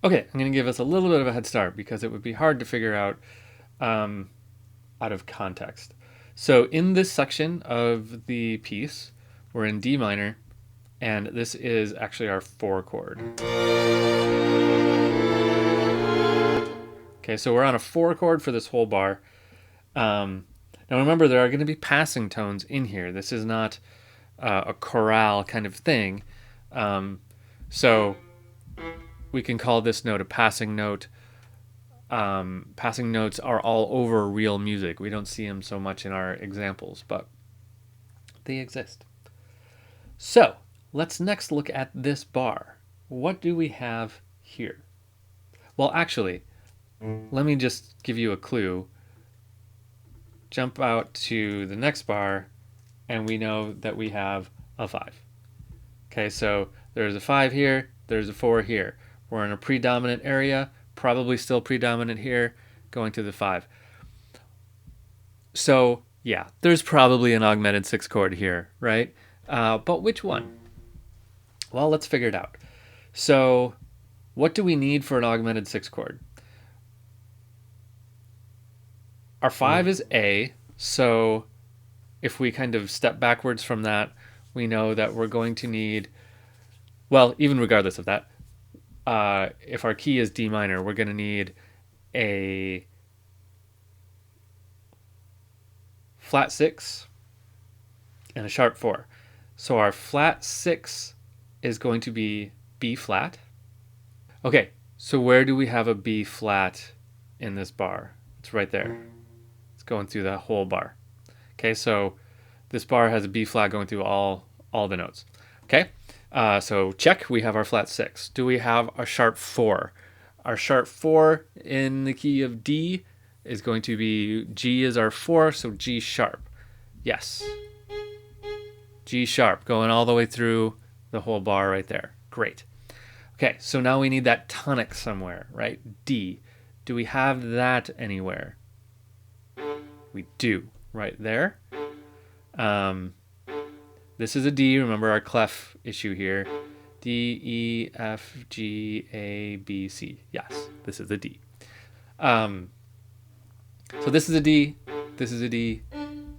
Okay, I'm going to give us a little bit of a head start because it would be hard to figure out of context. So in this section of the piece, we're in D minor, and this is actually our 4 chord. Okay, so we're on a 4 chord for this whole bar. Now remember, there are going to be passing tones in here. This is not a chorale kind of thing. So we can call this note a passing note. Passing notes are all over real music. We don't see them so much in our examples, but they exist. So let's next look at this bar. What do we have here? Well, actually, let me just give you a clue. Jump out to the next bar, and we know that we have a 5. Okay, so there's a 5 here, there's a 4 here. We're in a predominant area, probably still predominant here, going to the 5. So, yeah, there's probably an augmented 6 chord here, right? But which one? Well, let's figure it out. So, what do we need for an augmented 6 chord? Our 5 is A, so if we kind of step backwards from that, we know that we're going to need, well, even regardless of that, if our key is D minor, we're going to need a flat 6 and a sharp 4. So our flat 6 is going to be B flat. Okay, so where do we have a B flat in this bar? It's right there. It's going through the whole bar. Okay, so this bar has a B flat going through all the notes. Okay, so check, we have our flat 6. Do we have a sharp 4? Our sharp 4 in the key of D is going to be, G is our 4, so G sharp. Yes. G sharp, going all the way through the whole bar right there. Great. Okay, so now we need that tonic somewhere, right? D. Do we have that anywhere? We do, right there. This is a D. Remember our clef issue here. D, E, F, G, A, B, C. Yes, this is a D. So this is a D, this is a D,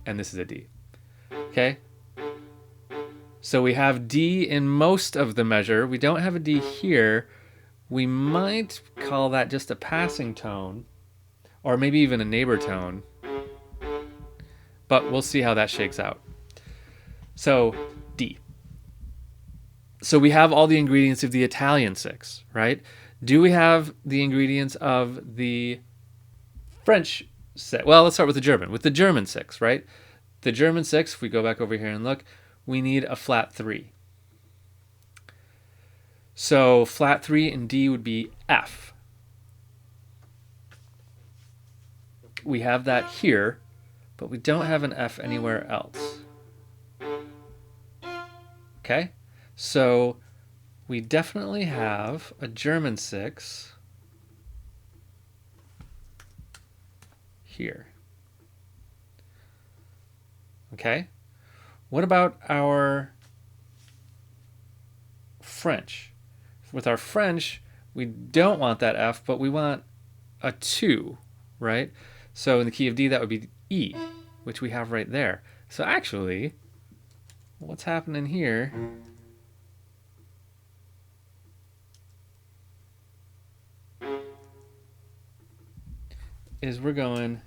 and this is a D. Okay? So we have D in most of the measure. We don't have a D here. We might call that just a passing tone, or maybe even a neighbor tone. But we'll see how that shakes out. So D. So we have all the ingredients of the Italian 6, right? Do we have the ingredients of the French 6? Well, let's start with the German. With the German 6, right? The German 6, if we go back over here and look, we need a flat 3. So flat 3 in D would be F. We have that here, but we don't have an F anywhere else. Okay? So we definitely have a German 6 here. Okay? What about our French? With our French, we don't want that F, but we want a 2, right? So in the key of D, that would be E, which we have right there. So actually, what's happening here is we're going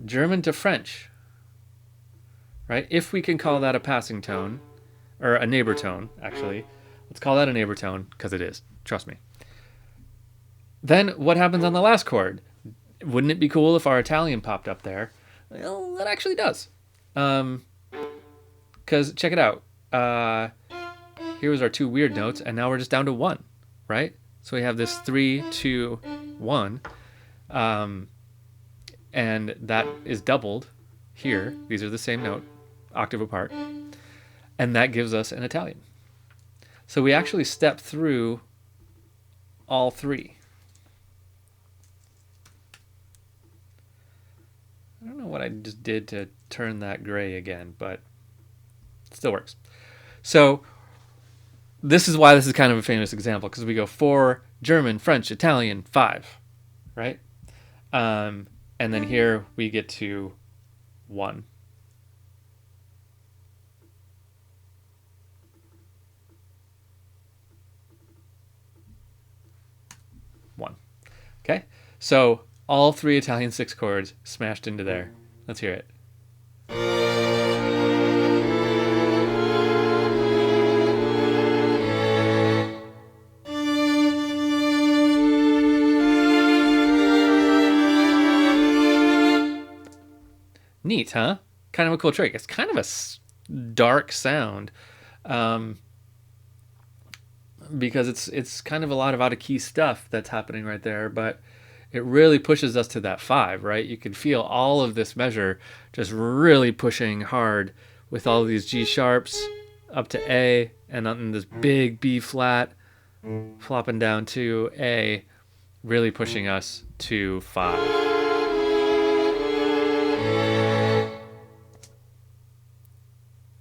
German to French, right? If we can call that a passing tone, or a neighbor tone, actually. Let's call that a neighbor tone, because it is. Trust me. Then what happens on the last chord? Wouldn't it be cool if our Italian popped up there? Well, that actually does. Because check it out. Here was our 2 weird notes, and now we're just down to 1, right? So we have this 3, 2, 1. And that is doubled here. These are the same note, octave apart. And that gives us an Italian. So we actually step through all 3. I don't know what I just did to turn that gray again, but it still works. So this is why this is kind of a famous example, because we go 4, German, French, Italian, 5, right? And then here we get to 1. Okay, so all 3 Italian 6 chords smashed into there. Let's hear it. Neat, huh? Kind of a cool trick. It's kind of a dark sound, because it's kind of a lot of out of key stuff that's happening right there, but it really pushes us to that 5, right? You can feel all of this measure just really pushing hard with all of these G sharps up to A, and then this big B flat flopping down to A, really pushing us to 5.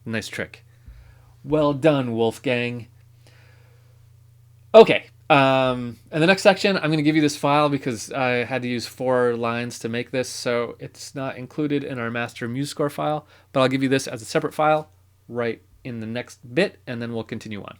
Nice trick. Well done, Wolfgang. Okay, in the next section, I'm going to give you this file because I had to use 4 lines to make this, so it's not included in our master MuseScore file, but I'll give you this as a separate file right in the next bit, and then we'll continue on.